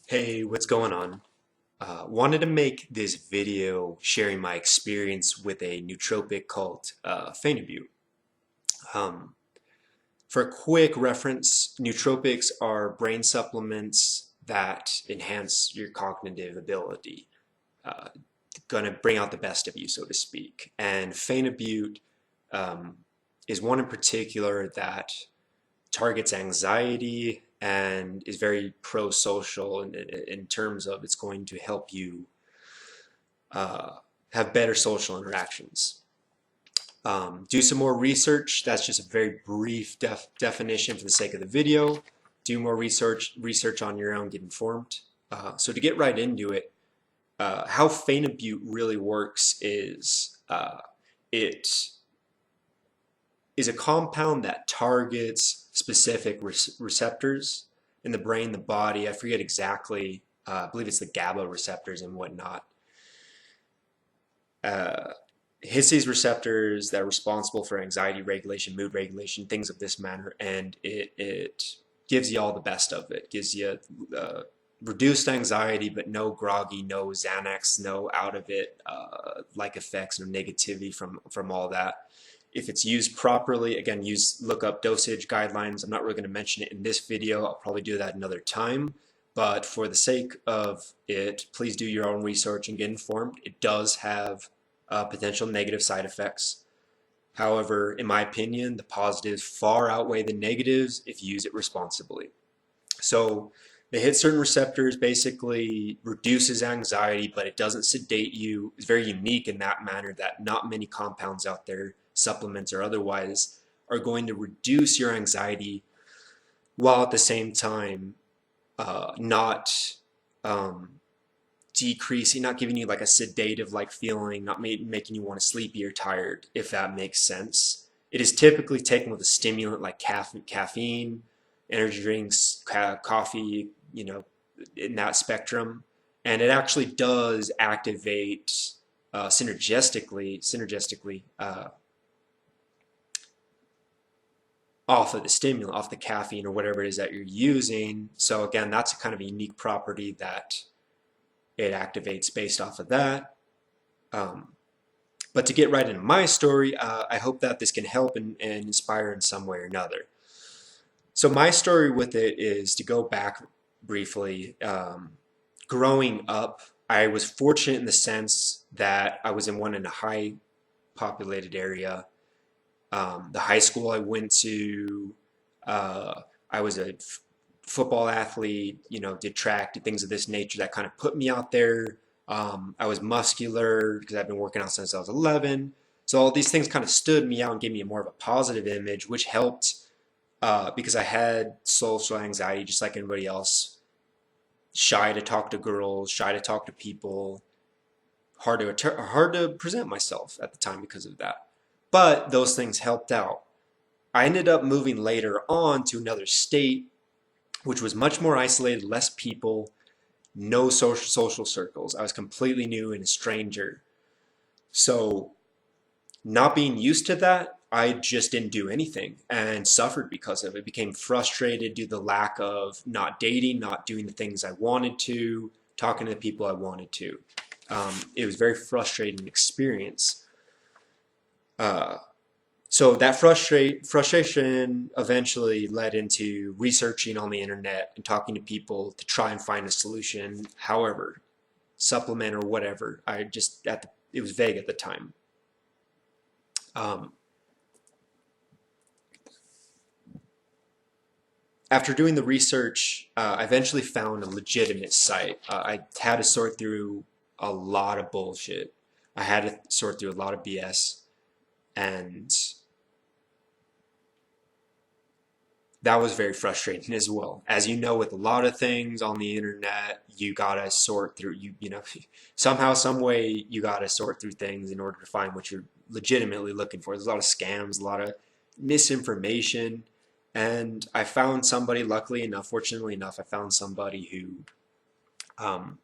Hey, what's going on? Wanted to make this video sharing my experience with a nootropic called Phenibute. Um, for a quick reference, nootropics are brain supplements that enhance your cognitive ability, uh, gonna bring out the best of you, so to speak. And Phenibute um, is one in particular that targets anxiety and is very pro-social in terms of it's going to help you uh, have better social interactions. Do some more research. That's just a very brief definition for the sake of the video. Do more research on your own, get informed. So to get right into it, how Phenibute really works is it is a compound that targets specific receptors in the brain, the body. I forget exactly. I believe it's the GABA receptors and whatnot. Uh, hits these receptors that are responsible for anxiety regulation, mood regulation, things of this manner, and it gives you all the best of it. Gives you reduced anxiety, but no groggy, no Xanax, no out of it like effects, no negativity from all that. If it's used properly, again, look up dosage guidelines. I'm not really going to mention it in this video. I'll probably do that another time. But for the sake of it, please do your own research and get informed. It does have potential negative side effects. However, in my opinion, the positives far outweigh the negatives if you use it responsibly. So they hit certain receptors, basically reduces anxiety, but it doesn't sedate you. It's very unique in that manner that not many compounds out there, supplements or otherwise, are going to reduce your anxiety while at the same time not decreasing, not giving you like a sedative like feeling, not making you want to sleepy or tired, if that makes sense. It is typically taken with a stimulant like caffeine, energy drinks, coffee, in that spectrum. And it actually does activate synergistically off of the stimulant, off the caffeine or whatever it is that you're using. So again, that's a kind of a unique property that it activates based off of that. Um, but to get right into my story, I hope that this can help and inspire in some way or another. So my story with it is to go back briefly. Growing up, I was fortunate in the sense that I was in a high populated area. The high school I went to, I was a football athlete, did track, did things of this nature that kind of put me out there. I was muscular because I've been working out since I was 11. So all these things kind of stood me out and gave me more of a positive image, which helped because I had social anxiety just like anybody else. Shy to talk to girls, shy to talk to people, hard to present myself at the time because of that. But those things helped out. I ended up moving later on to another state, which was much more isolated, less people, no social circles. I was completely new and a stranger. So, not being used to that, I just didn't do anything and suffered because of it. Became frustrated due to the lack of not dating, not doing the things I wanted to, talking to the people I wanted to. It was a very frustrating experience. Uh, so that frustration eventually led into researching on the internet and talking to people to try and find a solution. However, supplement or whatever, it was vague at the time. Um, After doing the research, I eventually found a legitimate site. I had to sort through a lot of bullshit. I had to sort through a lot of BS, and that was very frustrating as well. As you know, with a lot of things on the internet, you gotta sort through. Somehow, some way, you gotta sort through things in order to find what you're legitimately looking for. There's a lot of scams, a lot of misinformation. And I found somebody, fortunately enough, I found somebody who um,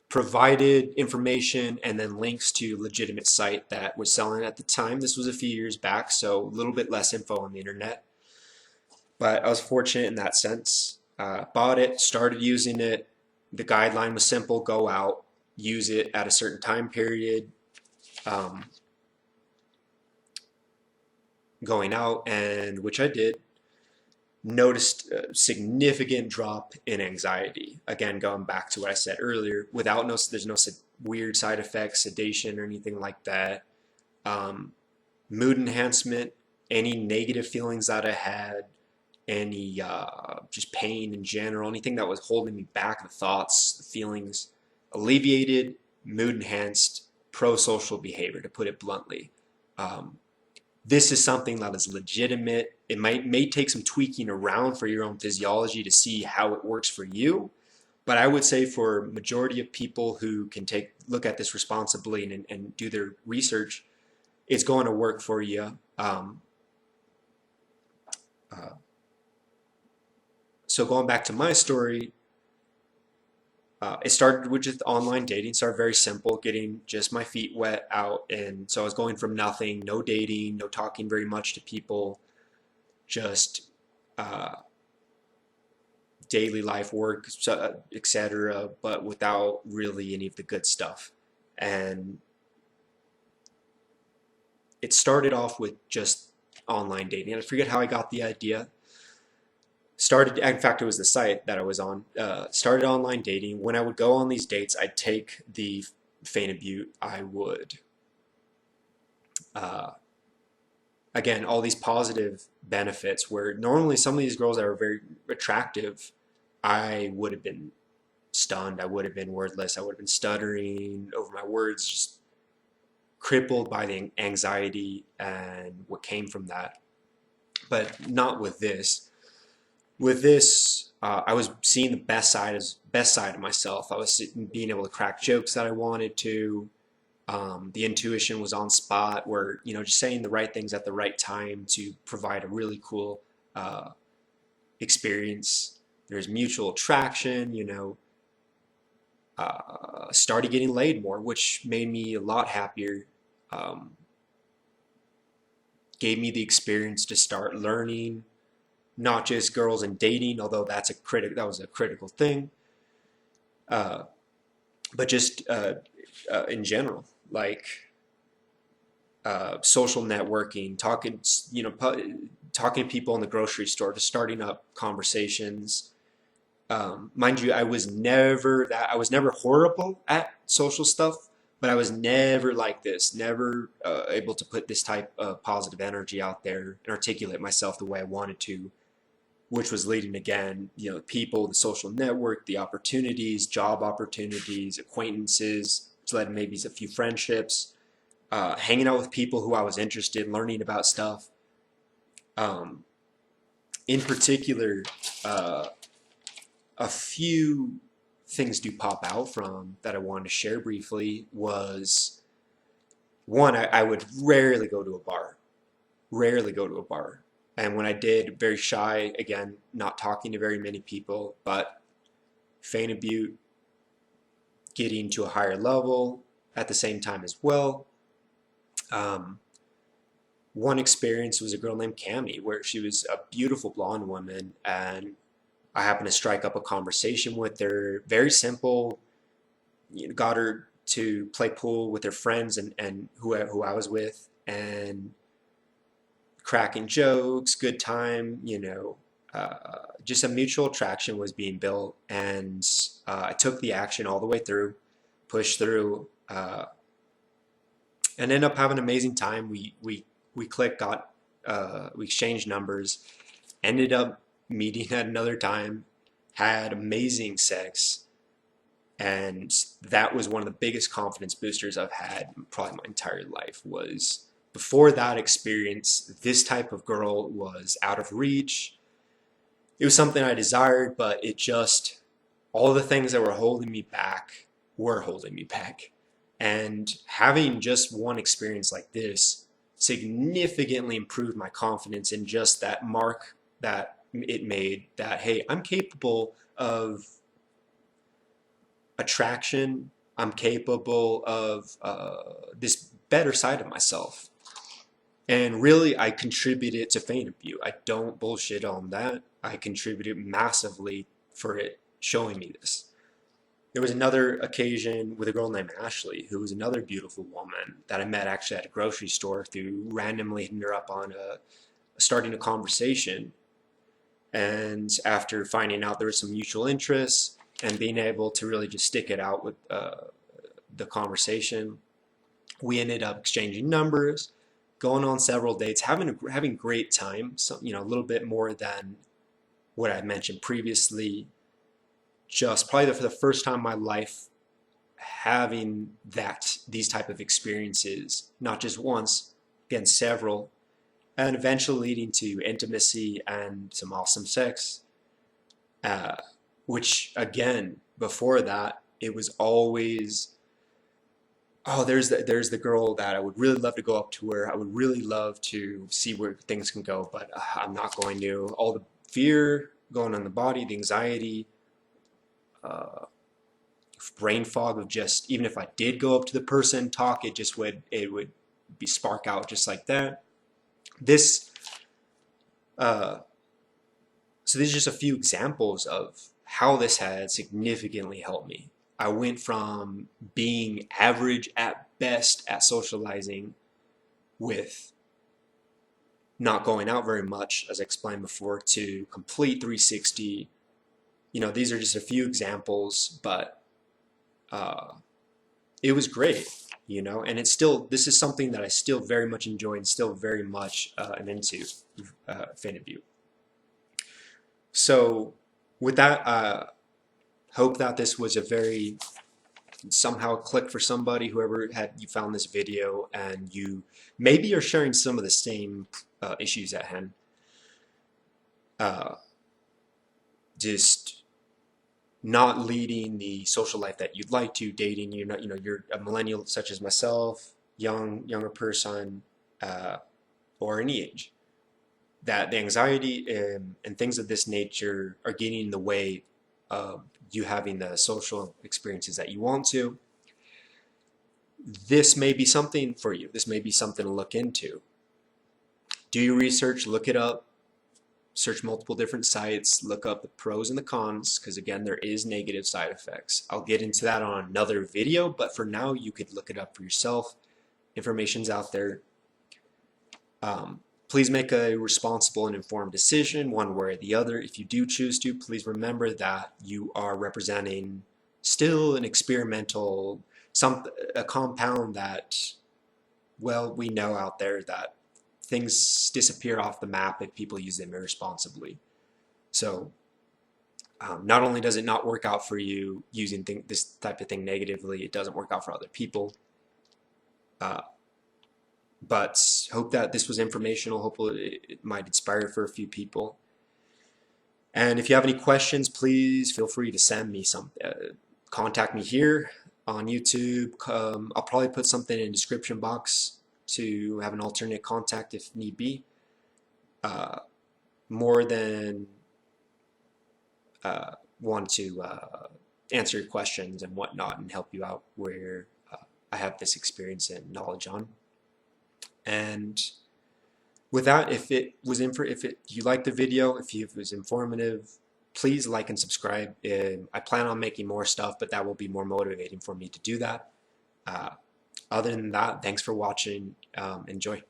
provided information and then links to a legitimate site that was selling at the time. This was a few years back, so a little bit less info on the internet. But I was fortunate in that sense. Bought it, started using it. The guideline was simple: go out, use it at a certain time period. Um, Going out, and which I did, noticed a significant drop in anxiety. Again, going back to what I said earlier, without there's no weird side effects, sedation, or anything like that. Um, Mood enhancement, any negative feelings that I had, any just pain in general, anything that was holding me back, the thoughts, the feelings, alleviated, mood enhanced, pro-social behavior, to put it bluntly. Um, this is something that is legitimate. It may take some tweaking around for your own physiology to see how it works for you. But I would say for majority of people who can look at this responsibly and do their research, it's going to work for you. Uh, so going back to my story, it started with just online dating. Started very simple, getting just my feet wet out. And so I was going from nothing, no dating, no talking very much to people, just uh, daily life work, etc., but without really any of the good stuff. And it started off with just online dating. And I forget how I got the idea. In fact, it was the site that I was on. Started online dating. When I would go on these dates, I'd take the Phenibute. I would, uh, again, all these positive benefits where normally some of these girls that are very attractive, I would have been stunned. I would have been wordless. I would have been stuttering over my words, just crippled by the anxiety and what came from that. But not with this. With this, I was seeing the best side of myself. I was being able to crack jokes that I wanted to. The intuition was on spot, where just saying the right things at the right time to provide a really cool experience. There's mutual attraction. Started getting laid more, which made me a lot happier. Um, Gave me the experience to start learning not just girls and dating, although that was a critical thing, uh, but just in general, like social networking, talking to people in the grocery store, just starting up conversations. Mind you, I was never horrible at social stuff, but I was never like this, never able to put this type of positive energy out there and articulate myself the way I wanted to, which was leading again, people, the social network, the opportunities, job opportunities, acquaintances, which led to maybe a few friendships, hanging out with people who I was interested in, learning about stuff. Um, in particular, a few things do pop out from that I wanted to share briefly. Was one, I would rarely go to a bar, rarely go to a bar. And when I did, very shy, again, not talking to very many people, but Phenibute, getting to a higher level at the same time as well. One experience was a girl named Cami, where she was a beautiful blonde woman, and I happened to strike up a conversation with her. Very simple. Got her to play pool with her friends and who I was with, and cracking jokes, good time, just a mutual attraction was being built. And I took the action all the way through, pushed through, and ended up having an amazing time. We clicked, we exchanged numbers, ended up meeting at another time, had amazing sex. And that was one of the biggest confidence boosters I've had probably my entire life. Was before that experience, this type of girl was out of reach. It was something I desired, but all the things that were holding me back were holding me back. And having just one experience like this significantly improved my confidence in just that mark that it made, that, hey, I'm capable of attraction. I'm capable of this better side of myself. And really, I contributed to Phenibute. I don't bullshit on that. I contributed massively for it showing me this. There was another occasion with a girl named Ashley, who was another beautiful woman that I met actually at a grocery store through randomly hitting her up on starting a conversation. And after finding out there was some mutual interests and being able to really just stick it out with the conversation, we ended up exchanging numbers, going on several dates, having great time. So, a little bit more than what I mentioned previously. Just probably for the first time in my life, having these type of experiences, not just once, again several, and eventually leading to intimacy and some awesome sex. Which again, before that, it was always, oh, there's the girl that I would really love to go up to her. I would really love to see where things can go, but I'm not going to. All the fear going on in the body, the anxiety, brain fog of just, even if I did go up to the person, talk, it would be spark out just like that. This so these are just a few examples of how this had significantly helped me. I went from being average at best at socializing with not going out very much, as I explained before, to complete 360. These are just a few examples, but it was great, and this is something that I still very much enjoy and still very much am into, Phenibute. So with that, hope that this was somehow a click for somebody, whoever you found this video, and you maybe are sharing some of the same issues at hand. Just not leading the social life that you'd like to, dating, you're a millennial such as myself, younger person, or any age, that the anxiety and things of this nature are getting in the way of you having the social experiences that you want to. This may be something for you. This may be something to look into. Do your research, look it up, search multiple different sites, look up the pros and the cons, because again, there is negative side effects. I'll get into that on another video, but for now, you could look it up for yourself. Information's out there. Please make a responsible and informed decision, one way or the other. If you do choose to, please remember that you are representing still an experimental, a compound that, well, we know out there that things disappear off the map if people use them irresponsibly. So not only does it not work out for you using this type of thing negatively, it doesn't work out for other people. But hope that this was informational. Hopefully it might inspire for a few people. And if you have any questions, please feel free to send me some. Contact me here on YouTube. I'll probably put something in the description box to have an alternate contact if need be. More than want to answer your questions and whatnot and help you out where I have this experience and knowledge on. And with that, if you liked the video, if it was informative, please like and subscribe. I plan on making more stuff, but that will be more motivating for me to do that. Other than that, thanks for watching. Enjoy.